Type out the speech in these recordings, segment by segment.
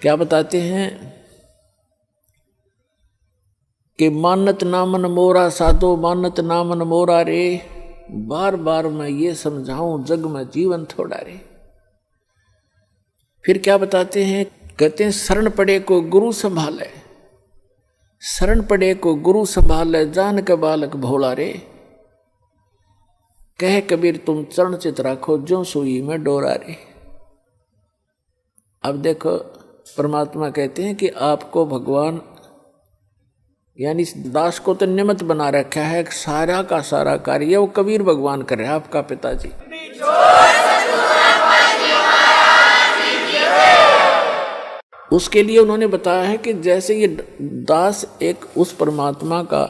क्या बताते हैं कि मानत नामन मोरा साधो मानत नामन मोरा रे, बार बार मैं ये समझाऊं जग में जीवन थोड़ा रे। फिर क्या बताते हैं, कहते हैं शरण पड़े को गुरु संभाले, शरण पड़े को गुरु संभाले, जान के बालक भोला रे। कह कबीर तुम चरण चित राखो, जो सुई में डोरा रे। अब देखो परमात्मा कहते हैं कि आपको भगवान यानी दास को तो निमित्त बना रखा है, सारा का सारा कार्य वो कबीर भगवान कर रहे हैं, आपका पिताजी। उसके लिए उन्होंने बताया है कि जैसे ये दास एक उस परमात्मा का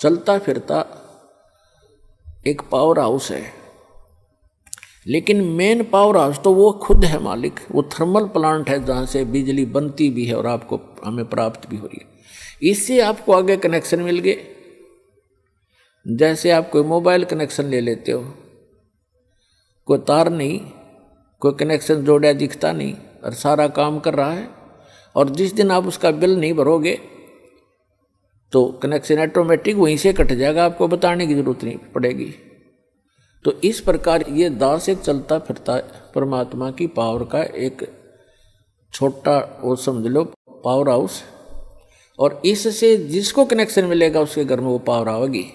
चलता फिरता एक पावर हाउस है, लेकिन मेन पावर हाउस तो वो खुद है मालिक। वो थर्मल प्लांट है जहाँ से बिजली बनती भी है और आपको हमें प्राप्त भी हो रही है। इससे आपको आगे कनेक्शन मिल गए। जैसे आप कोई मोबाइल कनेक्शन ले लेते हो, कोई तार नहीं, कोई कनेक्शन जोड़ा दिखता नहीं और सारा काम कर रहा है, और जिस दिन आप उसका बिल नहीं भरोगे तो कनेक्शन ऑटोमेटिक वहीं से कट जाएगा, आपको बताने की जरूरत नहीं पड़ेगी। तो इस प्रकार ये दास एक चलता फिरता परमात्मा की पावर का एक छोटा वो समझ लो पावर हाउस, और इससे जिसको कनेक्शन मिलेगा उसके घर में वो पावर आएगी,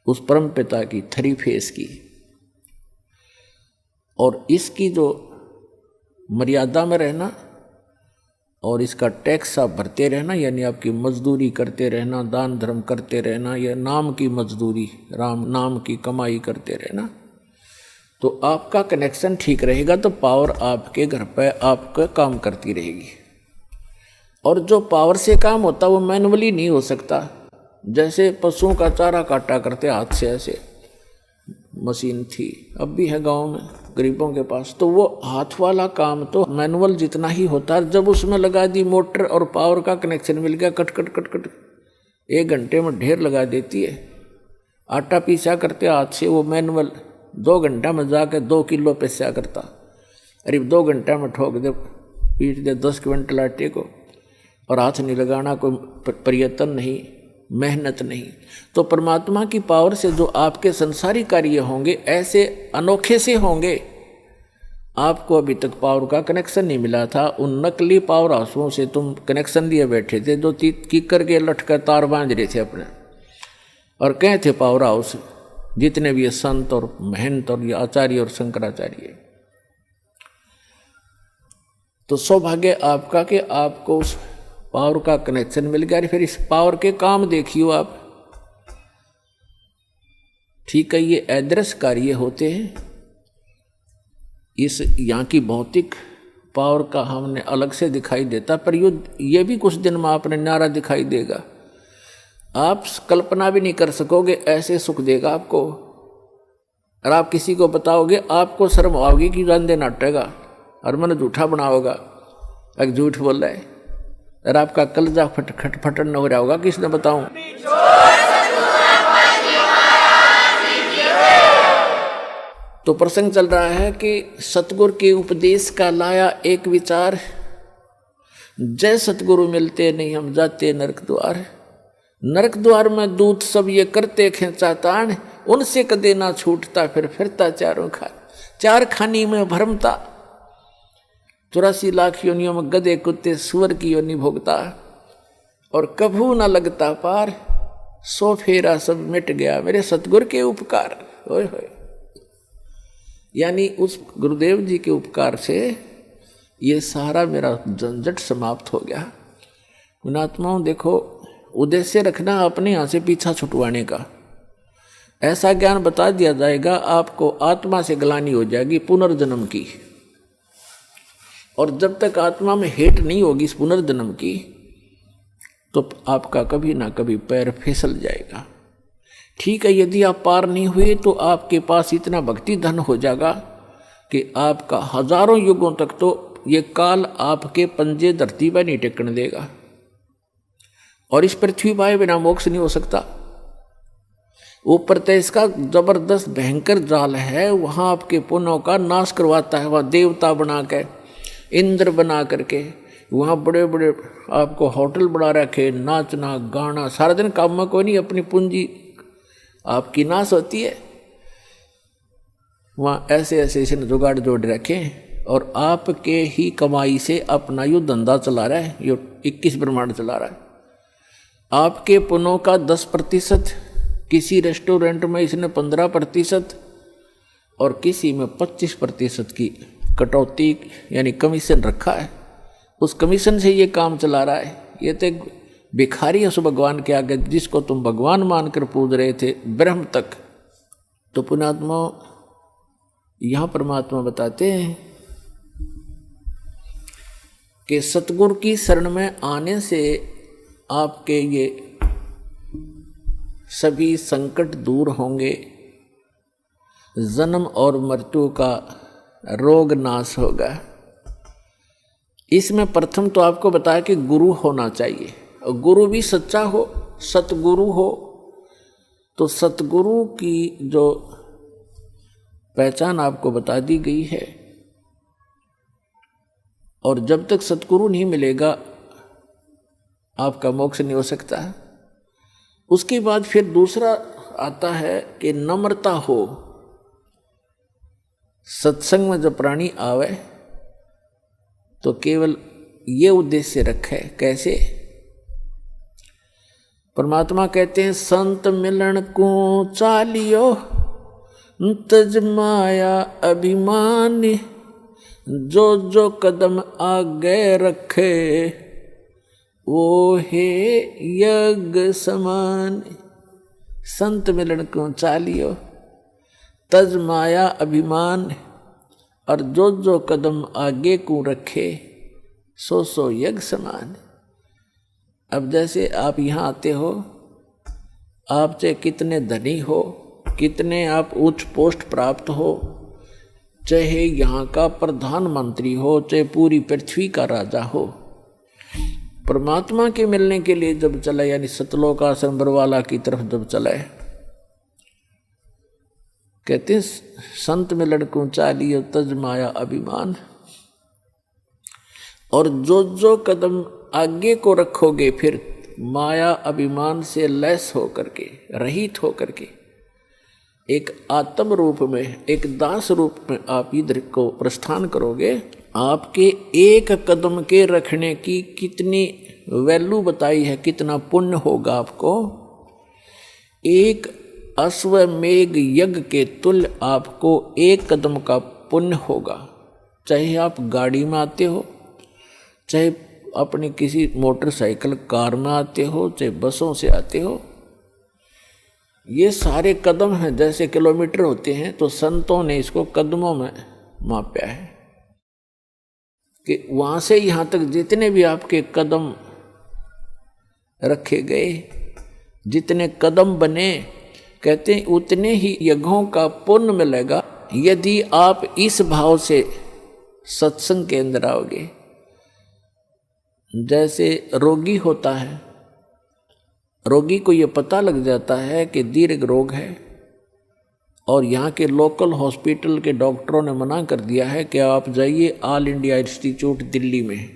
उस परम पिता की थ्री फेस की। और इसकी जो मर्यादा में रहना और इसका टैक्स आप भरते रहना, यानी आपकी मजदूरी करते रहना, दान धर्म करते रहना, या नाम की मजदूरी, राम नाम की कमाई करते रहना, तो आपका कनेक्शन ठीक रहेगा, तो पावर आपके घर पे आपका काम करती रहेगी। और जो पावर से काम होता वो मैनुअली नहीं हो सकता। जैसे पशुओं का चारा काटा करते हाथ से, ऐसे मशीन थी, अब भी है गांव में गरीबों के पास, तो वो हाथ वाला काम तो मैनुअल जितना ही होता है। जब उसमें लगा दी मोटर और पावर का कनेक्शन मिल गया, कट कट कट कट 1 घंटे में ढेर लगा देती है। आटा पीसा करते हाथ से, वो मैनुअल 2 घंटा में जाकर 2 किलो पिसा करता। अरे 2 घंटा में ठोक दे, पीट दे 10 क्विंटल आटे को, और हाथ नहीं लगाना, कोई प्रयत्न नहीं, मेहनत नहीं। तो परमात्मा की पावर से जो आपके संसारी कार्य होंगे ऐसे अनोखे से होंगे। आपको अभी तक पावर का कनेक्शन नहीं मिला था, उन नकली पावर हाउसों से तुम कनेक्शन लिए बैठे थे, जो कीकर के लटकर तार बांध रहे थे अपने, और कहे थे पावर हाउस जितने भी संत और महंत और आचार्य और शंकराचार्य। तो सौभाग्य आपका कि आपको उस पावर का कनेक्शन मिल गया। फिर इस पावर के काम देखियो आप, ठीक है, ये अदृश्य कार्य होते हैं। इस यहाँ की भौतिक पावर का हमने अलग से दिखाई देता, पर ये भी कुछ दिन में आपने न्यारा दिखाई देगा। आप कल्पना भी नहीं कर सकोगे, ऐसे सुख देगा आपको। और आप किसी को बताओगे, आपको शर्म आओगी कि जान देना हटेगा और मन झूठा बनाओगा, एक झूठ बोल रहा है, और आपका कलजा फटन हो रहा होगा, किसने बताऊं। तो प्रसंग चल रहा है कि सतगुरु के उपदेश का लाया एक विचार, जय सतगुरु मिलते नहीं हम जाते नरक द्वार। नरक द्वार में दूत सब ये करते खेचा तान, उनसे कदे ना छूटता फिर फिरता चारों खान। 4 खानी में भरमता, 84 लाख योनियों में गधे कुत्ते सुअर की योनि भोगता, और कभू न लगता पार, 100 फेरा सब मिट गया मेरे सतगुरु के उपकार। होय होय, यानी उस गुरुदेव जी के उपकार से ये सारा मेरा झंझट समाप्त हो गया। पुणात्माओं देखो, उद्देश्य रखना अपने यहाँ से पीछा छुटवाने का। ऐसा ज्ञान बता दिया जाएगा, आपको आत्मा से ग्लानि हो जाएगी पुनर्जन्म की, और जब तक आत्मा में हेट नहीं होगी इस पुनर्जन्म की, तो आपका कभी ना कभी पैर फिसल जाएगा। ठीक है, यदि आप पार नहीं हुए तो आपके पास इतना भक्ति धन हो जाएगा कि आपका हजारों युगों तक तो ये काल आपके पंजे धरती पर नहीं टेकने देगा, और इस पृथ्वी पर बिना मोक्ष नहीं हो सकता। ऊपर तो इसका जबरदस्त भयंकर जाल है, वहाँ आपके पुण्यों का नाश करवाता है। वह देवता बना के, इंद्र बना करके, वहाँ बड़े बड़े आपको होटल बना रखे, नाचना गाना सारा दिन, काम में कोई नहीं, अपनी पूंजी आपकी नाश होती है। वहाँ ऐसे ऐसे इसने जुगाड़ जोड़ रखे और आपके ही कमाई से अपना यो धंधा चला रहा है, यो 21 ब्रह्मांड चला रहा है। आपके पुनों का 10%, किसी रेस्टोरेंट में इसने 15% और किसी में 25% की कटौती यानी कमीशन रखा है। उस कमीशन से ये काम चला रहा है। ये तो एक भिखारी है उस भगवान के आगे, जिसको तुम भगवान मानकर पूज रहे थे ब्रह्म तक। तो पुण्यात्मा यहाँ परमात्मा बताते हैं कि सतगुरु की शरण में आने से आपके ये सभी संकट दूर होंगे, जन्म और मृत्यु का रोग नाश होगा। इसमें प्रथम तो आपको बताया कि गुरु होना चाहिए, और गुरु भी सच्चा हो, सतगुरु हो। तो सतगुरु की जो पहचान आपको बता दी गई है, और जब तक सतगुरु नहीं मिलेगा आपका मोक्ष नहीं हो सकता है। उसके बाद फिर दूसरा आता है कि नम्रता हो। सत्संग में जब प्राणी आवे तो केवल ये उद्देश्य रखे। कैसे? परमात्मा कहते हैं संत मिलन को चालियो तज माया अभिमान, जो जो कदम आगे रखे वो है यज्ञ समान। संत मिलन को चालियो तज माया अभिमान, और जो जो कदम आगे को रखे सो सो यज्ञ समान। अब जैसे आप यहाँ आते हो, आप चाहे कितने धनी हो, कितने आप उच्च पोस्ट प्राप्त हो, चाहे यहाँ का प्रधानमंत्री हो, चाहे पूरी पृथ्वी का राजा हो, परमात्मा के मिलने के लिए जब चले, यानी सतलोक आश्रम बरवाला की तरफ जब चले, कहते हैं संत मिलन को चालियो तज माया अभिमान। और जो जो कदम आगे को रखोगे फिर माया अभिमान से लैस होकर के, रहित होकर के, एक आत्म रूप में, एक दास रूप में आप इधर को प्रस्थान करोगे। आपके एक कदम के रखने की कितनी वैल्यू बताई है, कितना पुण्य होगा आपको। एक अश्वमेघ यज्ञ के तुल्य आपको एक कदम का पुण्य होगा। चाहे आप गाड़ी में आते हो, चाहे अपनी किसी मोटरसाइकिल कार में आते हो, चाहे बसों से आते हो, ये सारे कदम हैं, जैसे किलोमीटर होते हैं। तो संतों ने इसको कदमों में मापा है कि वहाँ से यहाँ तक जितने भी आपके कदम रखे गए, जितने कदम बने, कहते हैं उतने ही यज्ञों का पुण्य मिलेगा यदि आप इस भाव से सत्संग के अंदर आओगे। जैसे रोगी होता है, रोगी को ये पता लग जाता है कि दीर्घ रोग है, और यहाँ के लोकल हॉस्पिटल के डॉक्टरों ने मना कर दिया है कि आप जाइए ऑल इंडिया इंस्टीट्यूट दिल्ली में।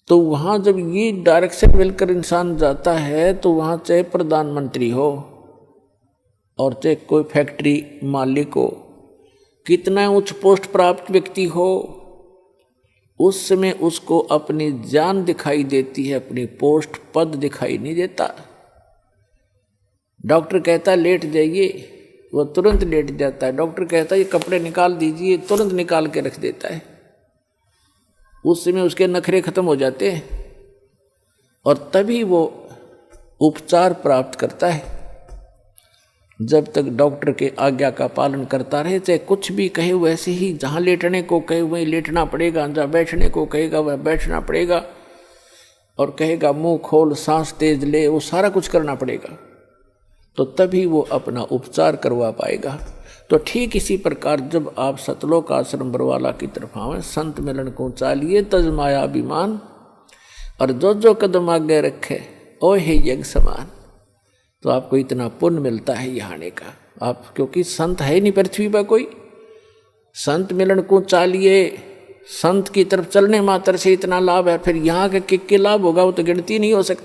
तो वहाँ जब ये डायरेक्शन मिलकर इंसान जाता है, तो वहाँ चाहे प्रधानमंत्री हो और चाहे कोई फैक्ट्री मालिक हो, कितना उच्च पोस्ट प्राप्त व्यक्ति हो, उस समय उसको अपनी जान दिखाई देती है, अपनी पोस्ट पद दिखाई नहीं देता। डॉक्टर कहता लेट जाइए, वो तुरंत लेट जाता है। डॉक्टर कहता ये कपड़े निकाल दीजिए, तुरंत निकाल के रख देता है। उस समय उसके नखरे खत्म हो जाते हैं और तभी वो उपचार प्राप्त करता है। जब तक डॉक्टर के आज्ञा का पालन करता रहे, चाहे कुछ भी कहे वैसे ही, जहाँ लेटने को कहे वहीं लेटना पड़ेगा, जहाँ बैठने को कहेगा वह बैठना पड़ेगा, और कहेगा मुंह खोल, सांस तेज ले, वो सारा कुछ करना पड़ेगा। तो तभी वो अपना उपचार करवा पाएगा। तो ठीक इसी प्रकार जब आप सतलोक आश्रम बरवाला की तरफ आवें, संत मिलन को चालिए तज माया अभिमान, और जो जो कदम आगे रखे ओ हे यज्ञ समान। तो आपको इतना पुण्य मिलता है यहाँ आने का। आप क्योंकि संत है नहीं पृथ्वी पर कोई, संत मिलन को चालिए संत की तरफ चलने मात्र से इतना लाभ है, फिर यहाँ के किक के लाभ होगा वो तो गिनती नहीं हो सकती।